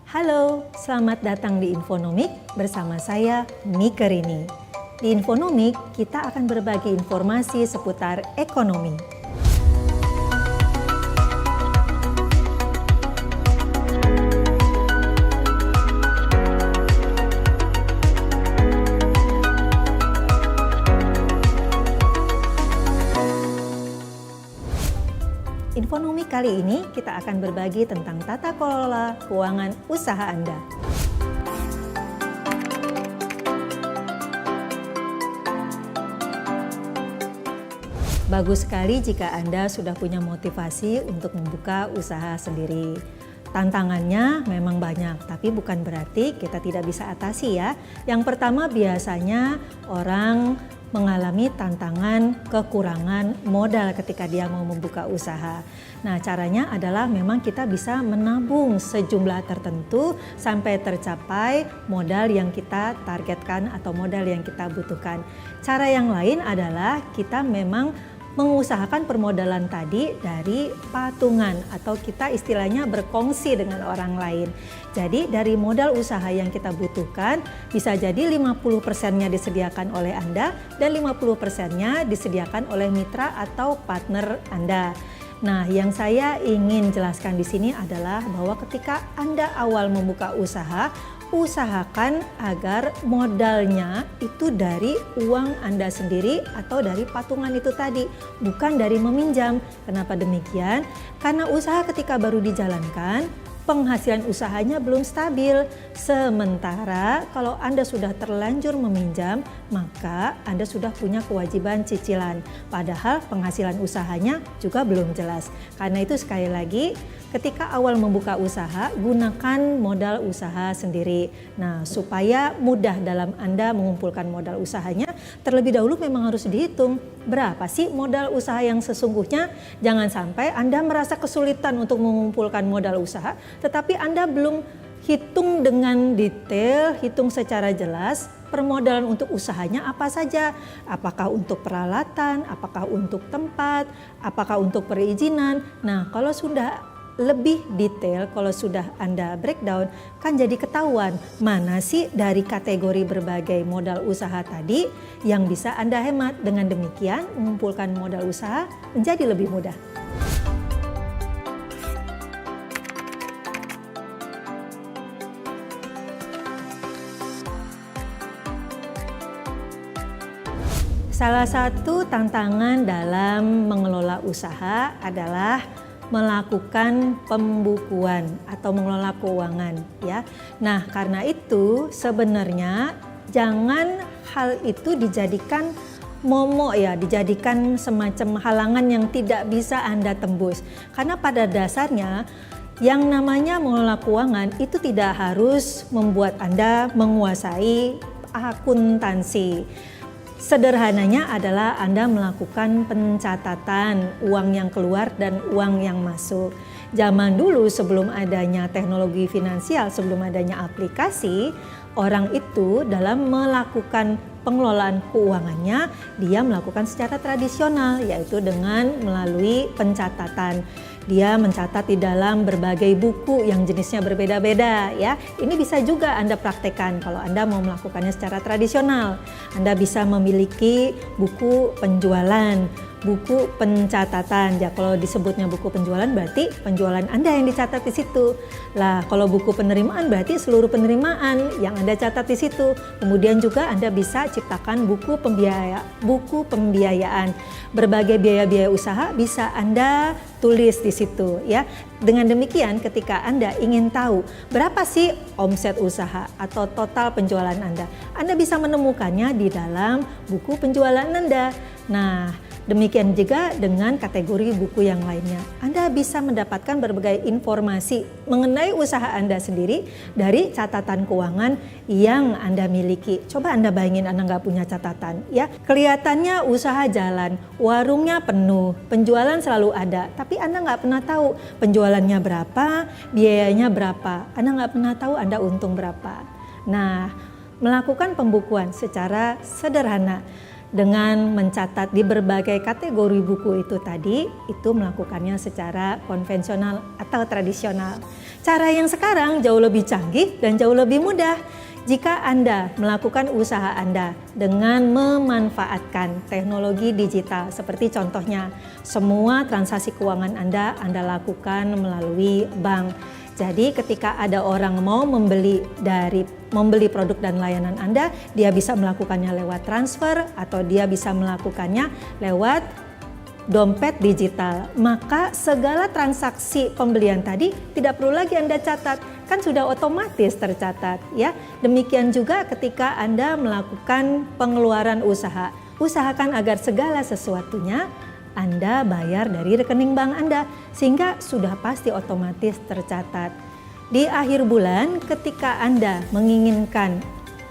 Halo, selamat datang di Infonomik bersama saya Mika Rini. Di Infonomik kita akan berbagi informasi seputar ekonomi. Infonomik kali ini kita akan berbagi tentang tata kelola keuangan usaha Anda. Bagus sekali jika Anda sudah punya motivasi untuk membuka usaha sendiri. Tantangannya memang banyak, tapi bukan berarti kita tidak bisa atasi ya. Yang pertama biasanya orang mengalami tantangan kekurangan modal ketika dia mau membuka usaha. Nah, caranya adalah memang kita bisa menabung sejumlah tertentu sampai tercapai modal yang kita targetkan atau modal yang kita butuhkan. Cara yang lain adalah kita memang mengusahakan permodalan tadi dari patungan atau kita istilahnya berkongsi dengan orang lain. Jadi dari modal usaha yang kita butuhkan bisa jadi 50%-nya disediakan oleh Anda dan 50%-nya disediakan oleh mitra atau partner Anda. Nah, yang saya ingin jelaskan di sini adalah bahwa ketika Anda awal membuka usaha, usahakan agar modalnya itu dari uang Anda sendiri atau dari patungan itu tadi, bukan dari meminjam. Kenapa demikian? Karena usaha ketika baru dijalankan, penghasilan usahanya belum stabil. Sementara kalau Anda sudah terlanjur meminjam, maka Anda sudah punya kewajiban cicilan. Padahal penghasilan usahanya juga belum jelas. Karena itu sekali lagi, ketika awal membuka usaha, gunakan modal usaha sendiri. Nah, supaya mudah dalam Anda mengumpulkan modal usahanya, terlebih dahulu memang harus dihitung berapa sih modal usaha yang sesungguhnya. Jangan sampai Anda merasa kesulitan untuk mengumpulkan modal usaha, tetapi Anda belum hitung dengan detail, hitung secara jelas permodalan untuk usahanya apa saja. Apakah untuk peralatan, apakah untuk tempat, apakah untuk perizinan. Nah, kalau sudah lebih detail, kalau sudah Anda breakdown, kan jadi ketahuan mana sih dari kategori berbagai modal usaha tadi yang bisa Anda hemat. Dengan demikian, mengumpulkan modal usaha menjadi lebih mudah. Salah satu tantangan dalam mengelola usaha adalah melakukan pembukuan atau mengelola keuangan ya. Nah, karena itu sebenarnya jangan hal itu dijadikan momok ya, dijadikan semacam halangan yang tidak bisa Anda tembus. Karena pada dasarnya yang namanya mengelola keuangan itu tidak harus membuat Anda menguasai akuntansi. Sederhananya adalah Anda melakukan pencatatan uang yang keluar dan uang yang masuk. Zaman dulu sebelum adanya teknologi finansial, sebelum adanya aplikasi, orang itu dalam melakukan pengelolaan keuangannya, dia melakukan secara tradisional, yaitu dengan melalui pencatatan. Dia mencatat di dalam berbagai buku yang jenisnya berbeda-beda ya. Ini bisa juga Anda praktekkan kalau Anda mau melakukannya secara tradisional. Anda bisa memiliki buku penjualan, buku pencatatan. Ya, kalau disebutnya buku penjualan berarti penjualan Anda yang dicatat di situ. Lah, kalau buku penerimaan berarti seluruh penerimaan yang Anda catat di situ. Kemudian juga Anda bisa ciptakan buku pembiayaan. Berbagai biaya-biaya usaha bisa Anda tulis di situ ya. Dengan demikian ketika Anda ingin tahu berapa sih omset usaha atau total penjualan Anda bisa menemukannya di dalam buku penjualan Anda. Nah, demikian juga dengan kategori buku yang lainnya. Anda bisa mendapatkan berbagai informasi mengenai usaha Anda sendiri dari catatan keuangan yang Anda miliki. Coba Anda bayangin Anda nggak punya catatan ya. Kelihatannya usaha jalan, warungnya penuh, penjualan selalu ada. Tapi Anda nggak pernah tahu penjualannya berapa, biayanya berapa. Anda nggak pernah tahu Anda untung berapa. Nah, melakukan pembukuan secara sederhana dengan mencatat di berbagai kategori buku itu tadi, itu melakukannya secara konvensional atau tradisional. Cara yang sekarang jauh lebih canggih dan jauh lebih mudah. Jika Anda melakukan usaha Anda dengan memanfaatkan teknologi digital, seperti contohnya semua transaksi keuangan Anda lakukan melalui bank. Jadi ketika ada orang mau membeli produk dan layanan Anda, dia bisa melakukannya lewat transfer atau dia bisa melakukannya lewat dompet digital. Maka segala transaksi pembelian tadi tidak perlu lagi Anda catat, kan sudah otomatis tercatat ya. Demikian juga ketika Anda melakukan pengeluaran usaha. Usahakan agar segala sesuatunya Anda bayar dari rekening bank Anda, sehingga sudah pasti otomatis tercatat. Di akhir bulan ketika Anda menginginkan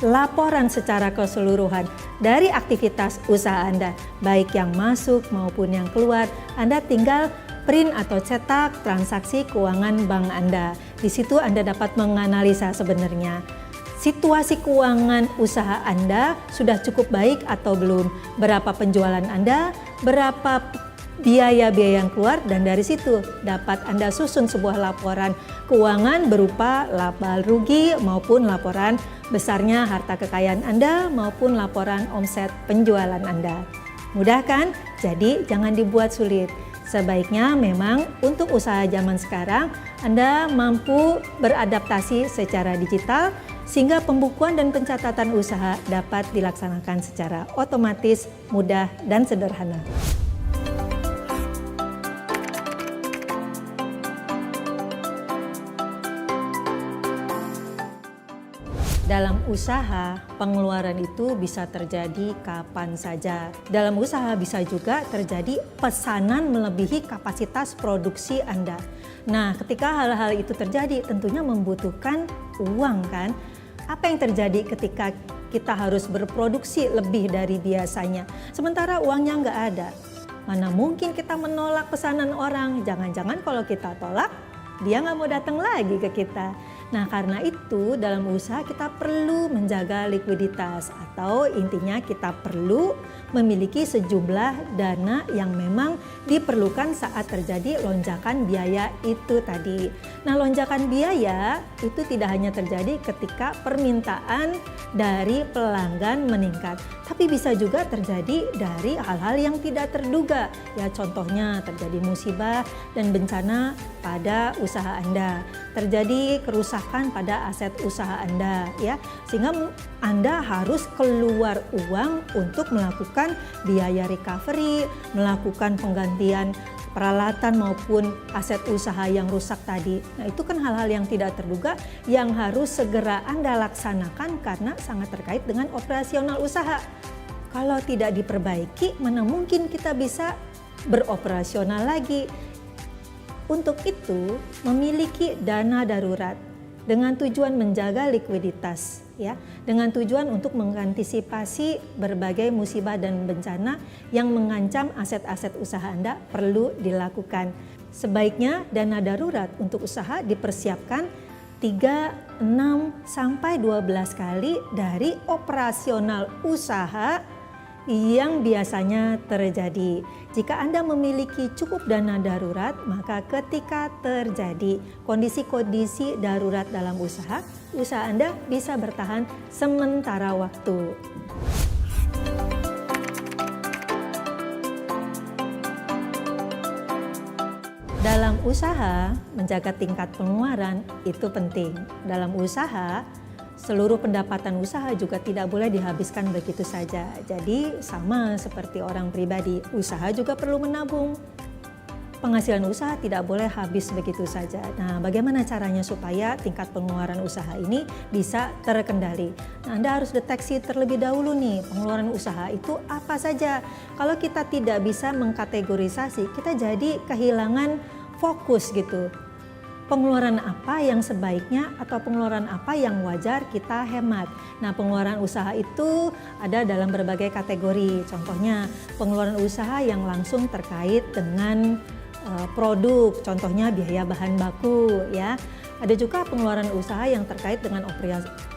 laporan secara keseluruhan dari aktivitas usaha Anda, baik yang masuk maupun yang keluar, Anda tinggal print atau cetak transaksi keuangan bank Anda. Di situ Anda dapat menganalisa sebenarnya situasi keuangan usaha Anda sudah cukup baik atau belum, berapa penjualan Anda, berapa biaya-biaya yang keluar, dan dari situ dapat Anda susun sebuah laporan keuangan berupa laba rugi maupun laporan besarnya harta kekayaan Anda maupun laporan omset penjualan Anda. Mudah kan? Jadi jangan dibuat sulit. Sebaiknya memang untuk usaha zaman sekarang Anda mampu beradaptasi secara digital sehingga pembukuan dan pencatatan usaha dapat dilaksanakan secara otomatis, mudah, dan sederhana. Dalam usaha, pengeluaran itu bisa terjadi kapan saja. Dalam usaha bisa juga terjadi pesanan melebihi kapasitas produksi Anda. Nah, ketika hal-hal itu terjadi, tentunya membutuhkan uang kan? Apa yang terjadi ketika kita harus berproduksi lebih dari biasanya, sementara uangnya nggak ada? Mana mungkin kita menolak pesanan orang? Jangan-jangan kalau kita tolak, dia nggak mau datang lagi ke kita. Nah, karena itu dalam usaha kita perlu menjaga likuiditas, atau intinya kita perlu memiliki sejumlah dana yang memang diperlukan saat terjadi lonjakan biaya itu tadi. Nah, lonjakan biaya itu tidak hanya terjadi ketika permintaan dari pelanggan meningkat, tapi bisa juga terjadi dari hal-hal yang tidak terduga. Ya, contohnya terjadi musibah dan bencana pada usaha Anda, terjadi kerusakan pada aset usaha Anda ya, sehingga Anda harus keluar uang untuk melakukan biaya recovery, melakukan penggantian peralatan maupun aset usaha yang rusak tadi. Nah, itu kan hal-hal yang tidak terduga yang harus segera Anda laksanakan karena sangat terkait dengan operasional usaha. Kalau tidak diperbaiki, mana mungkin kita bisa beroperasional lagi. Untuk itu, memiliki dana darurat dengan tujuan menjaga likuiditas ya, dengan tujuan untuk mengantisipasi berbagai musibah dan bencana yang mengancam aset-aset usaha Anda perlu dilakukan. Sebaiknya dana darurat untuk usaha dipersiapkan 3, 6 sampai 12 kali dari operasional usaha yang biasanya terjadi. Jika Anda memiliki cukup dana darurat, maka ketika terjadi kondisi-kondisi darurat dalam usaha Anda bisa bertahan sementara waktu. Dalam usaha, menjaga tingkat pengeluaran itu penting. Dalam usaha, seluruh pendapatan usaha juga tidak boleh dihabiskan begitu saja. Jadi sama seperti orang pribadi, usaha juga perlu menabung. Penghasilan usaha tidak boleh habis begitu saja. Nah, bagaimana caranya supaya tingkat pengeluaran usaha ini bisa terkendali? Nah, Anda harus deteksi terlebih dahulu nih, pengeluaran usaha itu apa saja. Kalau kita tidak bisa mengkategorisasi, kita jadi kehilangan fokus gitu. Pengeluaran apa yang sebaiknya atau pengeluaran apa yang wajar kita hemat. Nah, pengeluaran usaha itu ada dalam berbagai kategori. Contohnya pengeluaran usaha yang langsung terkait dengan produk, contohnya biaya bahan baku ya. Ada juga pengeluaran usaha yang terkait dengan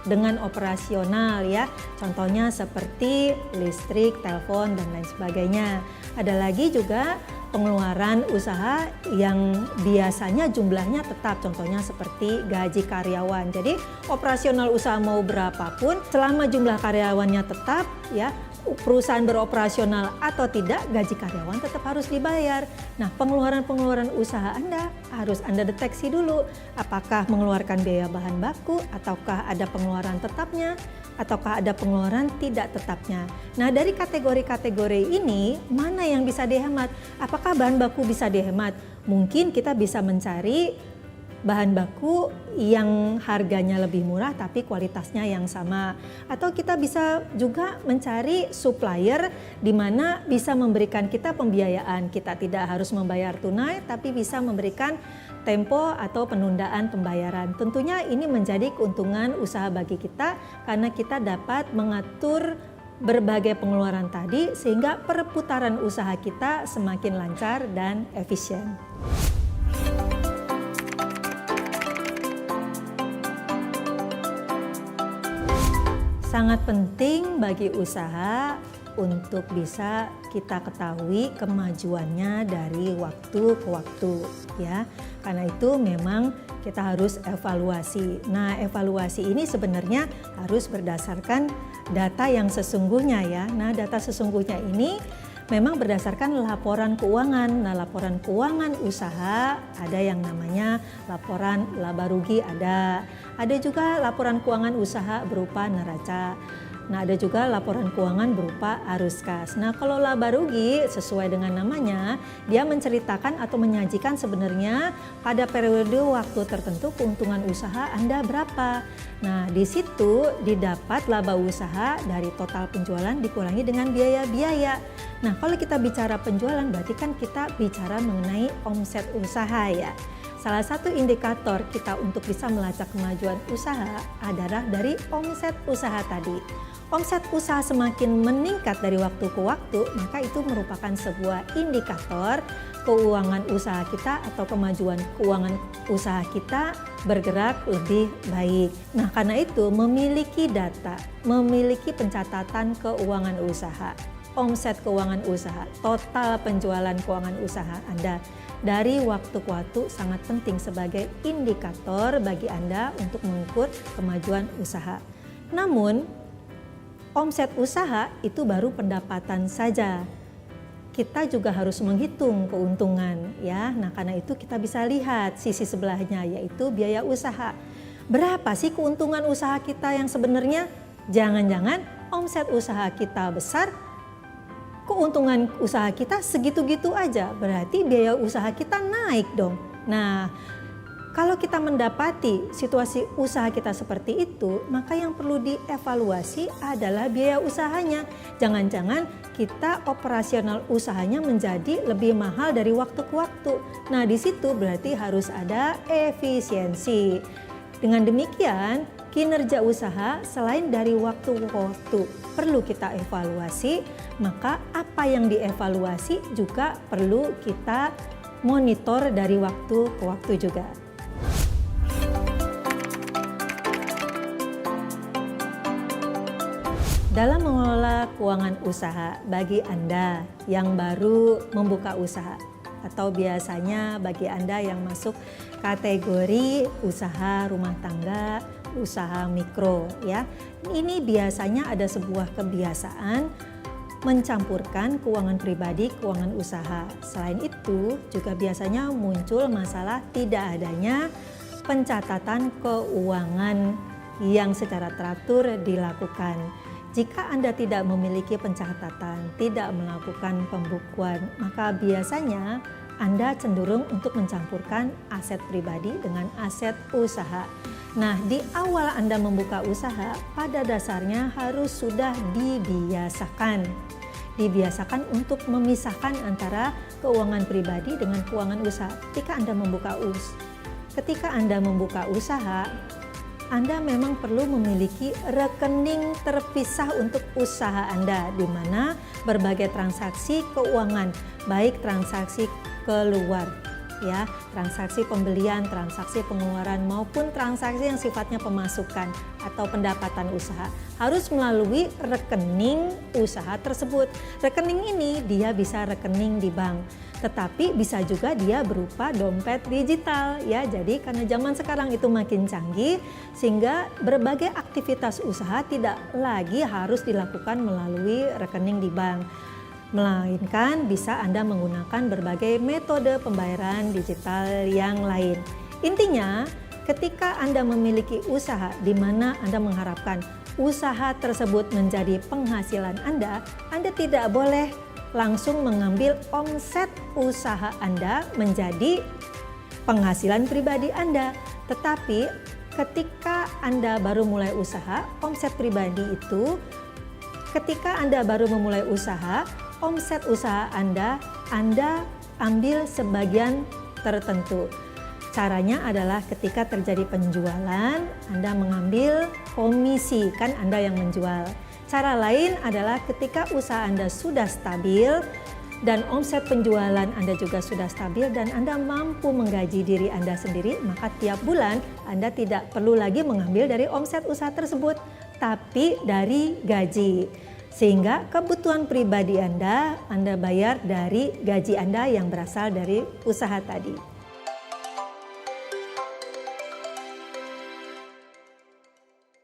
dengan operasional ya. Contohnya seperti listrik, telepon dan lain sebagainya. Ada lagi juga pengeluaran usaha yang biasanya jumlahnya tetap, contohnya seperti gaji karyawan. Jadi operasional usaha mau berapapun selama jumlah karyawannya tetap ya, perusahaan beroperasional atau tidak, gaji karyawan tetap harus dibayar. Nah, pengeluaran-pengeluaran usaha Anda harus Anda deteksi dulu. Apakah mengeluarkan biaya bahan baku, ataukah ada pengeluaran tetapnya, ataukah ada pengeluaran tidak tetapnya. Nah, dari kategori-kategori ini, mana yang bisa dihemat? Apakah bahan baku bisa dihemat? Mungkin kita bisa mencari bahan baku yang harganya lebih murah tapi kualitasnya yang sama. Atau kita bisa juga mencari supplier di mana bisa memberikan kita pembiayaan. Kita tidak harus membayar tunai tapi bisa memberikan tempo atau penundaan pembayaran. Tentunya ini menjadi keuntungan usaha bagi kita karena kita dapat mengatur berbagai pengeluaran tadi sehingga perputaran usaha kita semakin lancar dan efisien. Sangat penting bagi usaha untuk bisa kita ketahui kemajuannya dari waktu ke waktu ya. Karena itu memang kita harus evaluasi. Nah, evaluasi ini sebenarnya harus berdasarkan data yang sesungguhnya ya. Nah, data sesungguhnya ini memang berdasarkan laporan keuangan. Nah, laporan keuangan usaha ada yang namanya laporan laba rugi ada. Ada juga laporan keuangan usaha berupa neraca. Nah, ada juga laporan keuangan berupa arus kas. Nah, kalau laba rugi sesuai dengan namanya, dia menceritakan atau menyajikan sebenarnya pada periode waktu tertentu keuntungan usaha Anda berapa. Nah, di situ didapat laba usaha dari total penjualan dikurangi dengan biaya-biaya. Nah, kalau kita bicara penjualan berarti kan kita bicara mengenai omset usaha ya. Salah satu indikator kita untuk bisa melacak kemajuan usaha adalah dari omset usaha tadi. Omset usaha semakin meningkat dari waktu ke waktu, maka itu merupakan sebuah indikator keuangan usaha kita atau kemajuan keuangan usaha kita bergerak lebih baik. Nah, karena itu memiliki data, memiliki pencatatan keuangan usaha, omset keuangan usaha, total penjualan keuangan usaha Anda dari waktu ke waktu sangat penting sebagai indikator bagi Anda untuk mengukur kemajuan usaha. Namun, omset usaha itu baru pendapatan saja. Kita juga harus menghitung keuntungan ya. Nah, karena itu kita bisa lihat sisi sebelahnya yaitu biaya usaha. Berapa sih keuntungan usaha kita yang sebenarnya? Jangan-jangan omset usaha kita besar, keuntungan usaha kita segitu-gitu aja, berarti biaya usaha kita naik dong. Nah, kalau kita mendapati situasi usaha kita seperti itu, maka yang perlu dievaluasi adalah biaya usahanya. Jangan-jangan kita operasional usahanya menjadi lebih mahal dari waktu ke waktu. Nah, di situ berarti harus ada efisiensi. Dengan demikian, kinerja usaha selain dari waktu ke waktu perlu kita evaluasi, maka apa yang dievaluasi juga perlu kita monitor dari waktu ke waktu juga. Dalam mengelola keuangan usaha bagi Anda yang baru membuka usaha atau biasanya bagi Anda yang masuk kategori usaha rumah tangga, usaha mikro ya. Ini biasanya ada sebuah kebiasaan mencampurkan keuangan pribadi, keuangan usaha. Selain itu juga biasanya muncul masalah tidak adanya pencatatan keuangan yang secara teratur dilakukan. Jika Anda tidak memiliki pencatatan, tidak melakukan pembukuan, maka biasanya Anda cenderung untuk mencampurkan aset pribadi dengan aset usaha. Nah, di awal Anda membuka usaha, pada dasarnya harus sudah dibiasakan. Dibiasakan untuk memisahkan antara keuangan pribadi dengan keuangan usaha. Ketika Anda membuka usaha, Anda memang perlu memiliki rekening terpisah untuk usaha Anda, di mana berbagai transaksi keuangan, baik transaksi keluar ya, transaksi pembelian, transaksi pengeluaran maupun transaksi yang sifatnya pemasukan atau pendapatan usaha harus melalui rekening usaha tersebut. Rekening ini dia bisa rekening di bank, tetapi bisa juga dia berupa dompet digital ya. Jadi karena zaman sekarang itu makin canggih sehingga berbagai aktivitas usaha tidak lagi harus dilakukan melalui rekening di bank, melainkan bisa Anda menggunakan berbagai metode pembayaran digital yang lain. Intinya, ketika Anda memiliki usaha di mana Anda mengharapkan usaha tersebut menjadi penghasilan Anda tidak boleh langsung mengambil omset usaha Anda menjadi penghasilan pribadi Anda. Tetapi ketika Anda baru mulai usaha, omset pribadi itu ketika Anda baru memulai usaha, omset usaha Anda ambil sebagian tertentu. Caranya adalah ketika terjadi penjualan, Anda mengambil komisi, kan Anda yang menjual. Cara lain adalah ketika usaha Anda sudah stabil dan omset penjualan Anda juga sudah stabil dan Anda mampu menggaji diri Anda sendiri, maka tiap bulan Anda tidak perlu lagi mengambil dari omset usaha tersebut, tapi dari gaji. Sehingga kebutuhan pribadi Anda bayar dari gaji Anda yang berasal dari usaha tadi.